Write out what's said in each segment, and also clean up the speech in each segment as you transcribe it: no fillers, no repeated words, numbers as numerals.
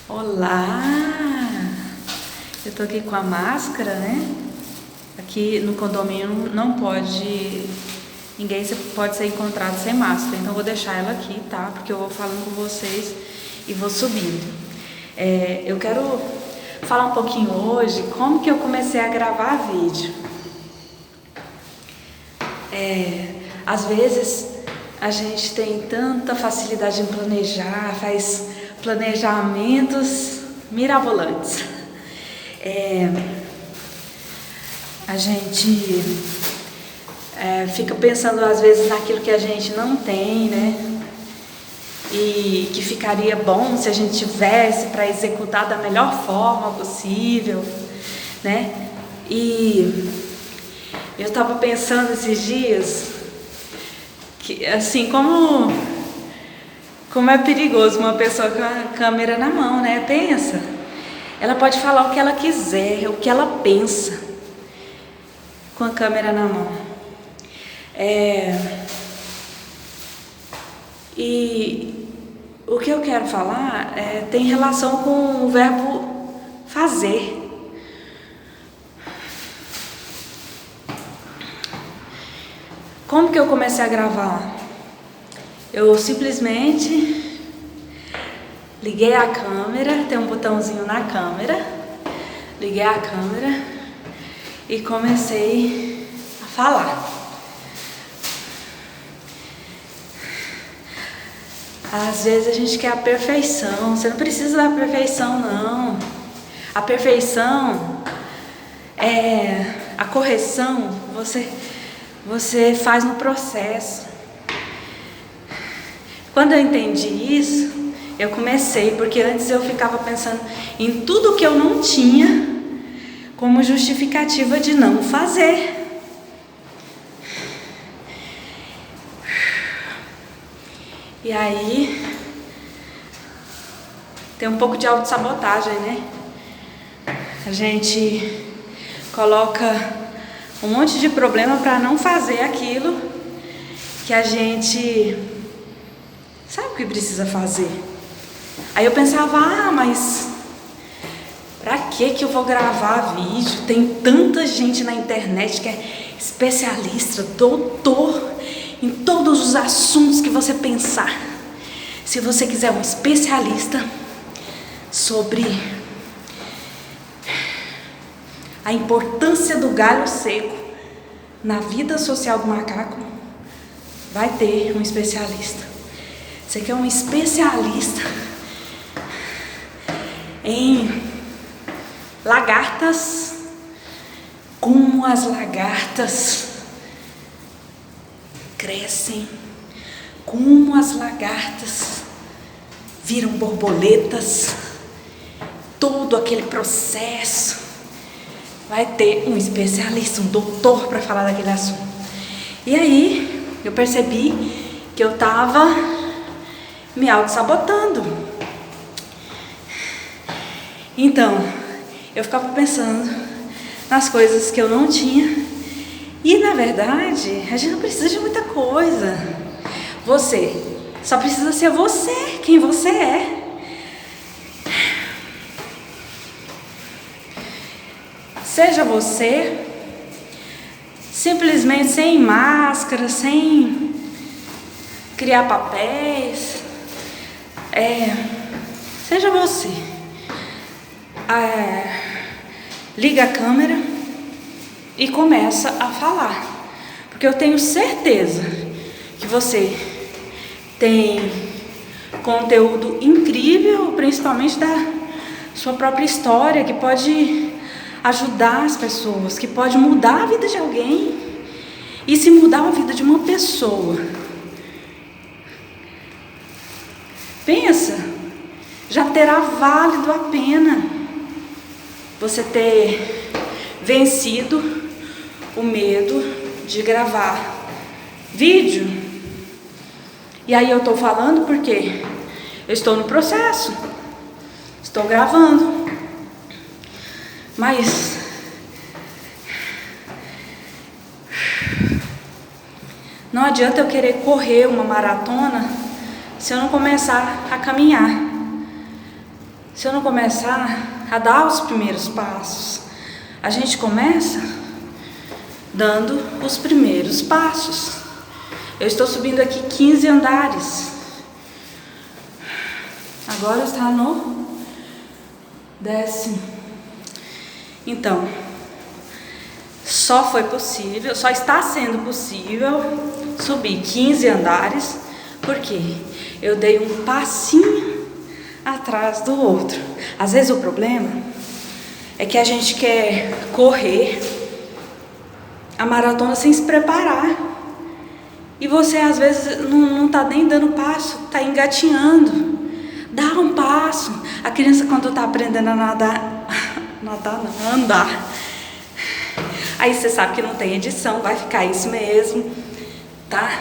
Olá! Eu tô aqui com a máscara, né? Aqui no condomínio não pode, ninguém pode ser encontrado sem máscara, então eu vou deixar ela aqui, tá? Porque eu vou falando com vocês e vou subindo. Eu quero falar um pouquinho hoje como que eu comecei a gravar vídeo. Às vezes a gente tem tanta facilidade em planejar, faz planejamentos mirabolantes. A gente fica pensando às vezes naquilo que a gente não tem, né? E que ficaria bom se a gente tivesse para executar da melhor forma possível, né? E eu estava pensando esses dias que, assim, como é perigoso uma pessoa com a câmera na mão, né? Pensa, ela pode falar o que ela quiser, o que ela pensa com a câmera na mão. E o que eu quero falar tem relação com o verbo fazer. Como que eu comecei a gravar? Eu simplesmente liguei a câmera, tem um botãozinho na câmera, liguei a câmera e comecei a falar. Às vezes a gente quer a perfeição, você não precisa da perfeição não. A perfeição a correção, você faz no processo. Quando eu entendi isso, eu comecei, porque antes eu ficava pensando em tudo que eu não tinha como justificativa de não fazer. E aí tem um pouco de autossabotagem, né? A gente coloca um monte de problema para não fazer aquilo que a gente sabe o que precisa fazer. Aí eu pensava, mas pra que eu vou gravar vídeo? Tem tanta gente na internet que é especialista, doutor em todos os assuntos que você pensar. Se você quiser um especialista sobre a importância do galho seco na vida social do macaco, vai ter um especialista. Você quer um especialista em lagartas, como as lagartas crescem, como as lagartas viram borboletas, todo aquele processo. Vai ter um especialista, um doutor para falar daquele assunto. E aí eu percebi que eu estava me auto-sabotando. Então eu ficava pensando nas coisas que eu não tinha. E na verdade a gente não precisa de muita coisa. Você só precisa ser você, quem você é. Seja você, simplesmente sem máscara, sem criar papéis. Seja você. Liga a câmera e começa a falar. Porque eu tenho certeza que você tem conteúdo incrível, principalmente da sua própria história, que pode ajudar as pessoas, que pode mudar a vida de alguém. E se mudar a vida de uma pessoa, pensa, já terá valido a pena você ter vencido o medo de gravar vídeo. E aí eu tô falando porque eu estou no processo, estou gravando. Mas não adianta eu querer correr uma maratona se eu não começar a caminhar. se eu não começar a dar os primeiros passos? A gente começa dando os primeiros passos. Eu estou subindo aqui 15 andares. Agora está no 10º. Então, só está sendo possível subir 15 andares, porque eu dei um passinho atrás do outro. Às vezes o problema é que a gente quer correr a maratona sem se preparar. E você às vezes não está nem dando passo, está engatinhando. Dá um passo. A criança, quando está aprendendo a andar, aí você sabe que não tem edição, vai ficar isso mesmo, tá?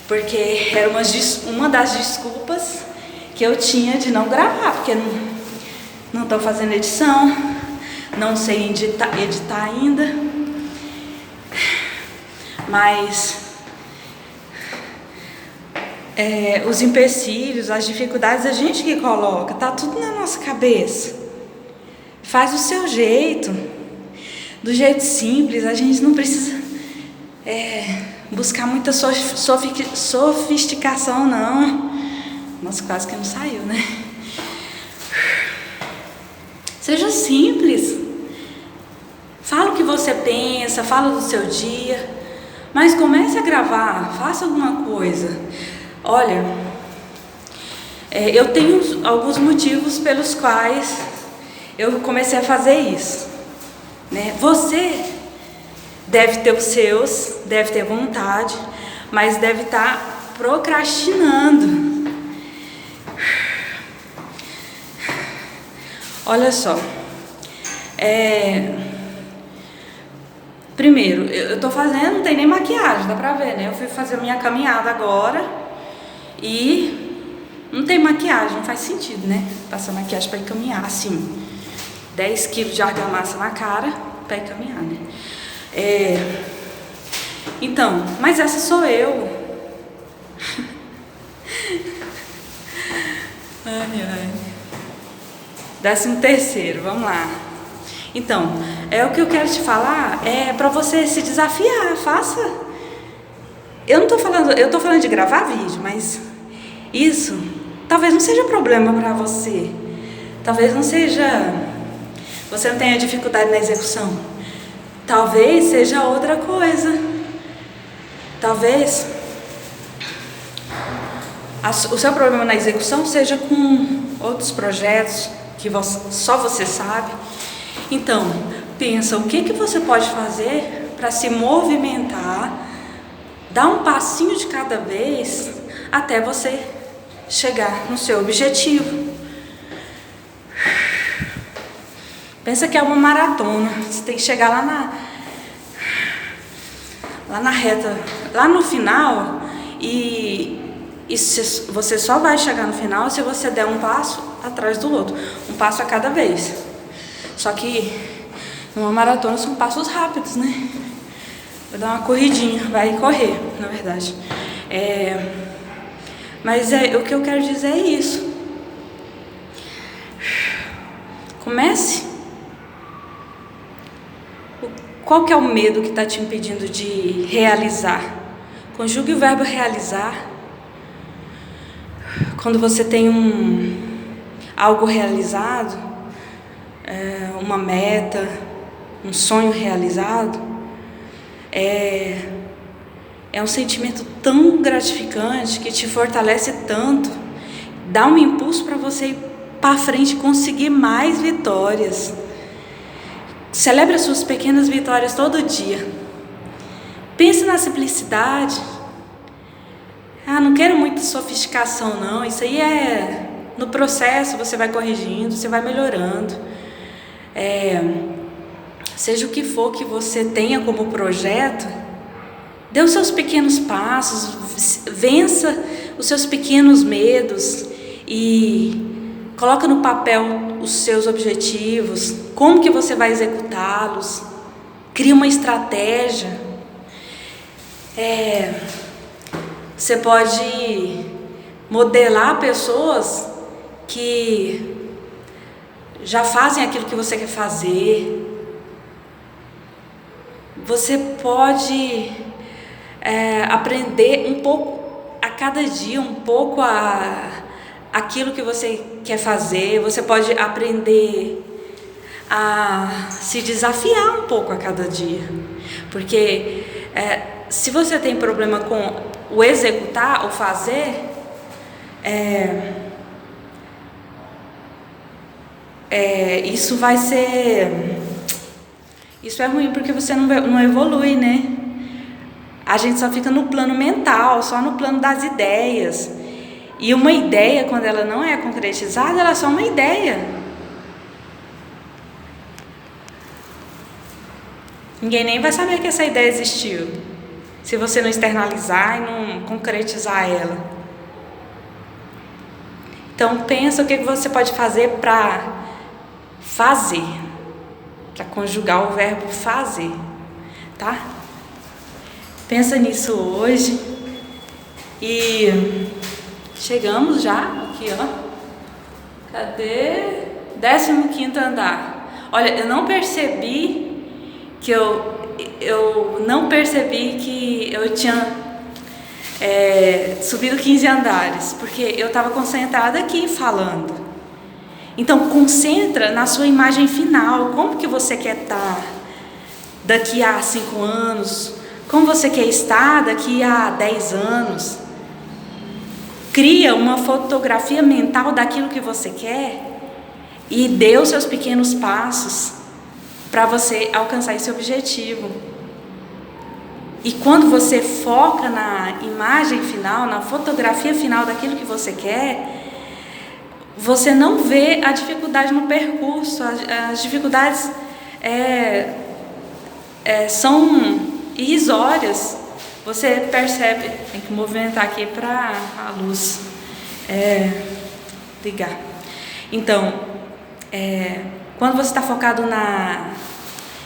Porque era uma das desculpas que eu tinha de não gravar, porque não estou fazendo edição, não sei editar ainda, mas os empecilhos, as dificuldades, a gente que coloca, tá tudo na nossa cabeça. Faz o seu jeito, do jeito simples. A gente não precisa buscar muita sofisticação, não. Nossa, quase que não saiu, né? Seja simples. Fala o que você pensa, fala do seu dia, mas comece a gravar, faça alguma coisa. Olha, eu tenho alguns motivos pelos quais eu comecei a fazer isso, né? Você deve ter os seus, deve ter vontade, mas deve estar procrastinando. Olha só, primeiro, eu tô fazendo, não tem nem maquiagem, dá pra ver, né? Eu fui fazer minha caminhada agora e não tem maquiagem, não faz sentido, né? Passar maquiagem pra ir caminhar, assim, 10 quilos de argamassa na cara pra ir caminhar, né? Então, mas essa sou eu. Ai. 13º, vamos lá. Então, o que eu quero te falar é para você se desafiar, faça. Eu tô falando de gravar vídeo, mas isso talvez não seja problema para você. Talvez não seja, você não tenha dificuldade na execução. Talvez seja outra coisa. Talvez o seu problema na execução seja com outros projetos que só você sabe. Então, pensa o que você pode fazer para se movimentar, dar um passinho de cada vez até você chegar no seu objetivo. Pensa que é uma maratona, você tem que chegar lá na reta, lá no final, e você só vai chegar no final se você der um passo atrás do outro, um passo a cada vez. Só que numa maratona são passos rápidos, né? Vai dar uma corridinha, vai correr, na verdade. Mas o que eu quero dizer é isso. Comece. Qual que é o medo que está te impedindo de realizar? Conjugue o verbo realizar. Quando você tem algo realizado, uma meta, um sonho realizado, é um sentimento tão gratificante que te fortalece tanto, dá um impulso para você ir para frente e conseguir mais vitórias. Celebre as suas pequenas vitórias todo dia. Pense na simplicidade. Não quero muita sofisticação, não. Isso aí no processo, você vai corrigindo, você vai melhorando. Seja o que for que você tenha como projeto, dê os seus pequenos passos, vença os seus pequenos medos e coloca no papel os seus objetivos, como que você vai executá-los, cria uma estratégia. Você pode modelar pessoas que já fazem aquilo que você quer fazer. Você pode aprender um pouco a cada dia, um pouco aquilo que você quer fazer. Você pode aprender a se desafiar um pouco a cada dia, porque se você tem problema com o executar, o fazer, isso vai ser... Isso é ruim, porque você não evolui, né? A gente só fica no plano mental, só no plano das ideias. E uma ideia, quando ela não é concretizada, ela é só uma ideia. Ninguém nem vai saber que essa ideia existiu, se você não externalizar e não concretizar ela. Então pensa o que você pode fazer para fazer, para conjugar o verbo fazer, tá? Pensa nisso hoje. E chegamos já aqui, ó. Cadê? 15º andar. Olha, eu não percebi que eu não percebi que eu tinha subido 15 andares, porque eu estava concentrada aqui falando. Então concentra na sua imagem final. Como que você quer estar daqui a 5 anos? Como você quer estar daqui a 10 anos? Cria uma fotografia mental daquilo que você quer e dê os seus pequenos passos para você alcançar esse objetivo. E quando você foca na imagem final, na fotografia final daquilo que você quer, você não vê a dificuldade no percurso. As dificuldades são irrisórias. Você percebe. Tem que movimentar aqui para a luz ligar. Então, quando você está focado na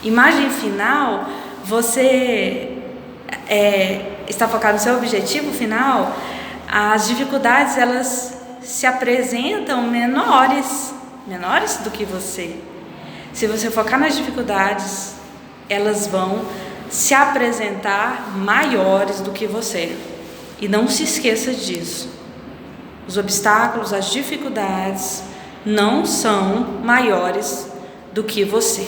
imagem final, você está focado no seu objetivo final, as dificuldades elas se apresentam menores do que você. Se você focar nas dificuldades, elas vão se apresentar maiores do que você. E não se esqueça disso. Os obstáculos, as dificuldades não são maiores do que você.